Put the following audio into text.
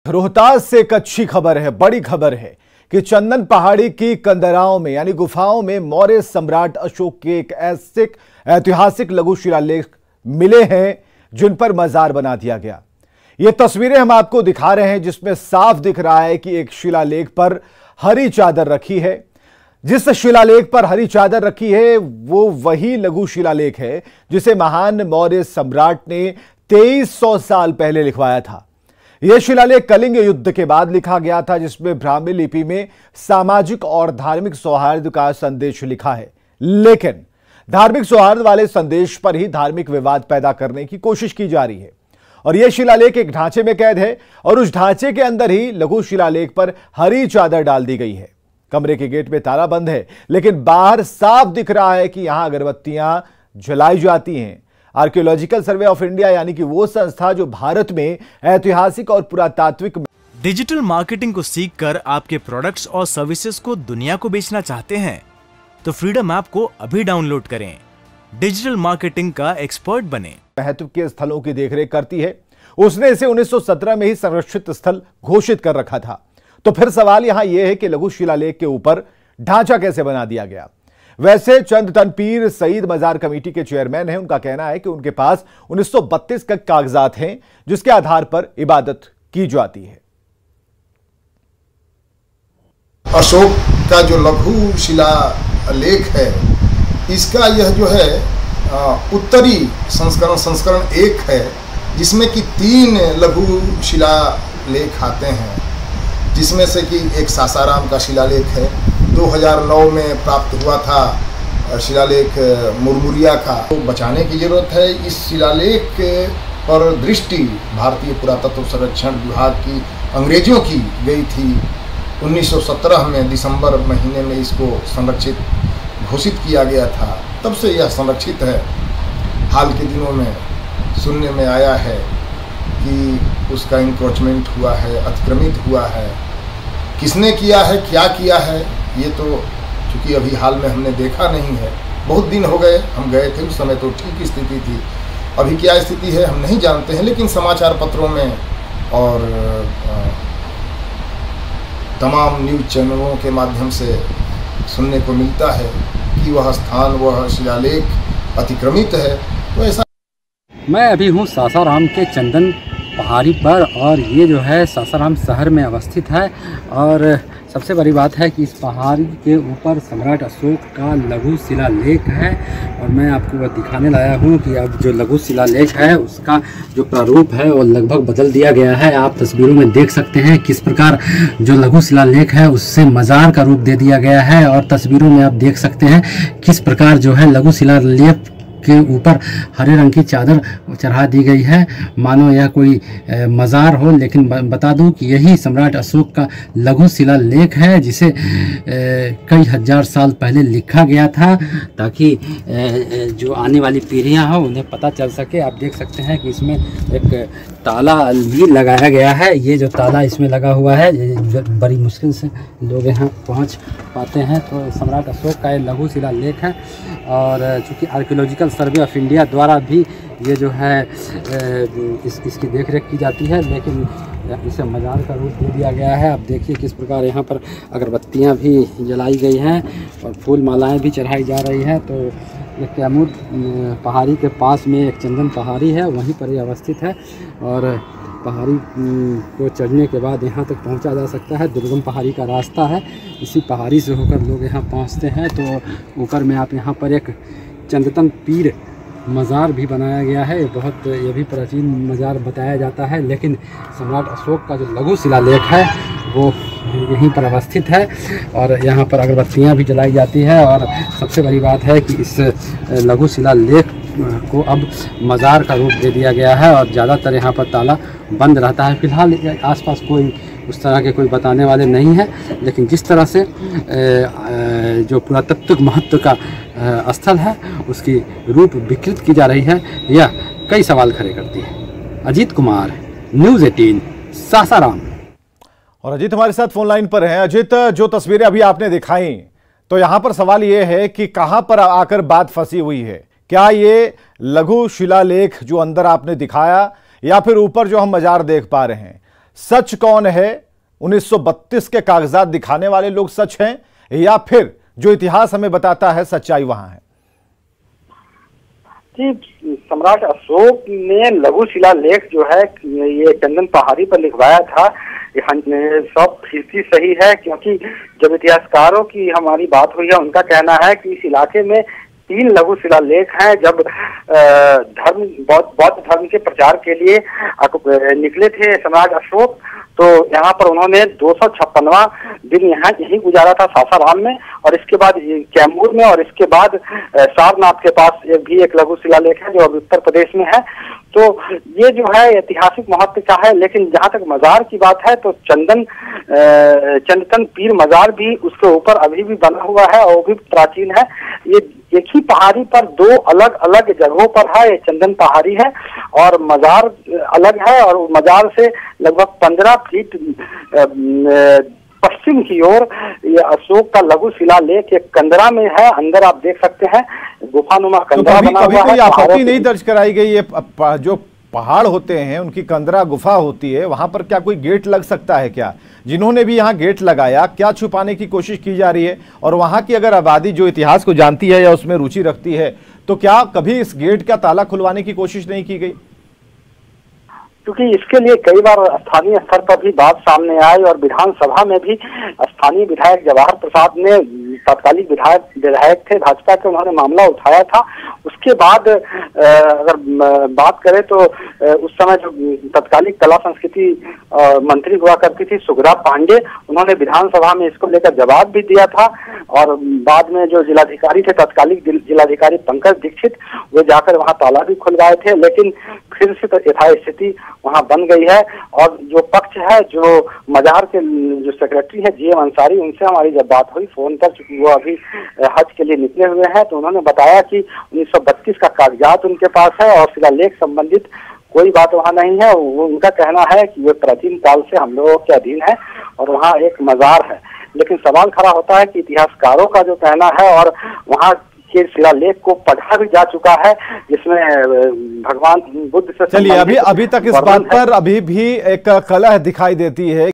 रोहतास से एक अच्छी खबर है, बड़ी खबर है कि चंदन पहाड़ी की कंदराओं में यानी गुफाओं में मौर्य सम्राट अशोक के एक ऐसे ऐतिहासिक लघु शिलालेख मिले हैं जिन पर मजार बना दिया गया। ये तस्वीरें हम आपको दिखा रहे हैं जिसमें साफ दिख रहा है कि एक शिलालेख पर हरी चादर रखी है। जिस शिलालेख पर हरी चादर रखी है वो वही लघु शिलालेख है जिसे महान मौर्य सम्राट ने 2300 साल पहले लिखवाया था। यह शिलालेख कलिंग युद्ध के बाद लिखा गया था, जिसमें ब्राह्मी लिपि में सामाजिक और धार्मिक सौहार्द का संदेश लिखा है। लेकिन धार्मिक सौहार्द वाले संदेश पर ही धार्मिक विवाद पैदा करने की कोशिश की जा रही है और यह शिलालेख एक ढांचे में कैद है और उस ढांचे के अंदर ही लघु शिलालेख पर हरी चादर डाल दी गई है। कमरे के गेट में ताला बंद है, लेकिन बाहर साफ दिख रहा है कि यहां अगरबत्तियां जलाई जाती हैं। आर्कियोलॉजिकल सर्वे ऑफ इंडिया यानी कि वो संस्था जो भारत में ऐतिहासिक और पुरातात्विक डिजिटल मार्केटिंग को सीखकर आपके प्रोडक्ट्स और सर्विसेज को दुनिया को बेचना चाहते हैं तो फ्रीडम ऐप को अभी डाउनलोड करें। डिजिटल मार्केटिंग का एक्सपर्ट बने। महत्व के स्थलों की देखरेख करती है। उसने इसे 1917 में ही संरक्षित स्थल घोषित कर रखा था। तो फिर सवाल यहां यह है कि लघु शिलालेख के ऊपर ढांचा कैसे बना दिया गया। वैसे चंद तनपीर सईद मजार कमेटी के चेयरमैन हैं। उनका कहना है कि उनके पास 1932 के कागजात हैं जिसके आधार पर इबादत की जाती है। अशोक का जो लघु शिलालेख है, इसका यह जो है उत्तरी संस्करण 1 है, जिसमें कि 3 लघु शिलालेख आते हैं, जिसमें से कि एक सासाराम का शिलालेख है। 2009 में प्राप्त हुआ था शिलालेख मुरमुरिया का। तो बचाने की जरूरत है। इस शिलालेख पर दृष्टि भारतीय पुरातत्व संरक्षण विभाग की अंग्रेजों की गई थी। 1917 में दिसंबर महीने में इसको संरक्षित घोषित किया गया था। तब से यह संरक्षित है। हाल के दिनों में सुनने में आया है कि उसका इंक्रोचमेंट हुआ है, अतिक्रमित हुआ है। किसने किया है, क्या किया है, ये तो चूँकि अभी हाल में हमने देखा नहीं है। बहुत दिन हो गए, हम गए थे, उस समय तो ठीक स्थिति थी। अभी क्या स्थिति है हम नहीं जानते हैं, लेकिन समाचार पत्रों में और तमाम न्यूज़ चैनलों के माध्यम से सुनने को मिलता है कि वह स्थान, वह शिलालेख अतिक्रमित है। तो ऐसा मैं अभी हूँ सासाराम के चंदन पहाड़ी पर और ये जो है सासाराम शहर में अवस्थित है। और सबसे बड़ी बात है कि इस पहाड़ी के ऊपर सम्राट अशोक का लघु शिलालेख है और मैं आपको वह दिखाने लाया हूँ कि अब जो लघु शिलालेख है उसका जो प्रारूप है वो लगभग बदल दिया गया है। आप तस्वीरों में देख सकते हैं किस प्रकार जो लघु शिलालेख है उससे मज़ार का रूप दे दिया गया है और तस्वीरों में आप देख सकते हैं किस प्रकार जो है लघु शिलालेख के ऊपर हरे रंग की चादर चढ़ा दी गई है, मानो यह कोई मज़ार हो। लेकिन बता दूं कि यही सम्राट अशोक का लघु शिलालेख है जिसे कई हजार साल पहले लिखा गया था ताकि जो आने वाली पीढ़ियां हो उन्हें पता चल सके। आप देख सकते हैं कि इसमें एक ताला भी लगाया गया है। ये जो ताला इसमें लगा हुआ है बड़ी मुश्किल से लोग यहाँ पहुँच पाते हैं। तो सम्राट अशोक का ये लघु शिलालेख है और चूँकि आर्कियोलॉजिकल सर्वे ऑफ इंडिया द्वारा भी ये जो है इसकी देखरेख की जाती है, लेकिन इसे मज़ार का रूप दे दिया गया है। आप देखिए किस प्रकार यहाँ पर अगरबत्तियाँ भी जलाई गई हैं और फूल मालाएँ भी चढ़ाई जा रही हैं। तो ये कैमूर पहाड़ी के पास में एक चंदन पहाड़ी है, वहीं पर ये अवस्थित है और पहाड़ी को चढ़ने के बाद यहाँ तक पहुँचा जा सकता है। दुर्गम पहाड़ी का रास्ता है, इसी पहाड़ी से होकर लोग यहाँ पहुँचते हैं। तो ऊपर में आप यहाँ पर एक चंदन पीर मज़ार भी बनाया गया है। ये भी प्राचीन मज़ार बताया जाता है, लेकिन सम्राट अशोक का जो लघु शिलालेख है वो यहीं पर अवस्थित है और यहाँ पर अगरबत्तियाँ भी जलाई जाती है। और सबसे बड़ी बात है कि इस लघु शिलालेख को अब मज़ार का रूप दे दिया गया है और ज़्यादातर यहाँ पर ताला बंद रहता है। फिलहाल आसपास कोई उस तरह के कोई बताने वाले नहीं हैं, लेकिन जिस तरह से जो पुरातत्विक महत्व का स्थल है उसकी रूप विकृत की जा रही है, यह कई सवाल खड़े करती है। अजीत कुमार, न्यूज़ 18, सासाराम। और अजीत हमारे साथ फोन लाइन पर हैं। अजीत, जो तस्वीरें अभी आपने दिखाई तो यहां पर सवाल यह है कि कहां पर आकर बात फंसी हुई है। क्या ये लघु शिलालेख जो अंदर आपने दिखाया या फिर ऊपर जो हम मजार देख पा रहे हैं, सच कौन है? 1932 के कागजात दिखाने वाले लोग सच हैं या फिर जो इतिहास हमें बताता है सच्चाई वहां है? जी, सम्राट अशोक ने लघु शिलालेख जो है ये चंदन पहाड़ी पर लिखवाया था, 100% सही है, क्योंकि जब इतिहासकारों की हमारी बात हुई है उनका कहना है कि इस इलाके में 3 लघु शिलालेख हैं। जब बौद्ध धर्म के प्रचार के लिए निकले थे सम्राट अशोक, तो यहाँ पर उन्होंने 256वां दिन यही गुजारा था सासाराम में, और इसके बाद कैमूर में, और इसके बाद सारनाथ के पास भी एक लघु शिलालेख है जो अभी उत्तर प्रदेश में है। तो ये जो है ऐतिहासिक महत्व का है। लेकिन जहाँ तक मजार की बात है तो चंदन पीर मजार भी उसके ऊपर अभी भी बना हुआ है और वो भी प्राचीन है। ये एक ही पहाड़ी पर 2 अलग अलग जगहों पर है। ये चंदन पहाड़ी है और मजार अलग है, और मजार से लगभग 15 फीट पश्चिम की ओर ये अशोक का लघु शिलालेख एक कंदरा में है। अंदर आप देख सकते हैं गुफानुमा कंदरा बना हुआ है। कोई आपत्ति नहीं दर्ज कराई गई? ये जो पहाड़ होते हैं उनकी कंदरा गुफा होती है, वहां पर क्या कोई गेट लग सकता है क्या? जिन्होंने भी यहाँ गेट लगाया, क्या छुपाने की कोशिश की जा रही है? और वहां की अगर आबादी जो इतिहास को जानती है या उसमें रुचि रखती है, तो क्या कभी इस गेट का ताला खुलवाने की कोशिश नहीं की गई? क्योंकि इसके लिए कई बार स्थानीय स्तर पर भी बात सामने आई, और विधानसभा में भी स्थानीय विधायक जवाहर प्रसाद ने, तत्कालीन विधायक थे भाजपा के, उन्होंने मामला उठाया था। उसके बाद अगर बात करें तो उस समय जो तत्कालीन कला संस्कृति मंत्री हुआ करती थी सुगरा पांडे, उन्होंने विधानसभा में इसको लेकर जवाब भी दिया था। और बाद में जो जिलाधिकारी थे तत्कालीन जिलाधिकारी पंकज दीक्षित, वे जाकर वहां ताला भी खुलवाए थे। लेकिन फिर से यथास्थिति वहां बन गई है। और जो पक्ष है, जो मजार के जो सेक्रेटरी है जीएम अंसारी, उनसे हमारी जब बात हुई फोन पर, चूंकि वो अभी हज के लिए निकले हुए हैं, तो उन्होंने बताया कि 1932 का कागजात उनके पास है और शिलालेख संबंधित कोई बात वहाँ नहीं है। वो उनका कहना है कि वे प्राचीन काल से हम लोगों के अधीन है और वहाँ एक मजार है। लेकिन सवाल खड़ा होता है कि इतिहासकारों का जो कहना है, और वहाँ के शिलालेख को पढ़ा भी जा चुका है जिसमें भगवान बुद्ध से, चलिए अभी तक इस बात पर अभी भी एक कलह दिखाई देती है।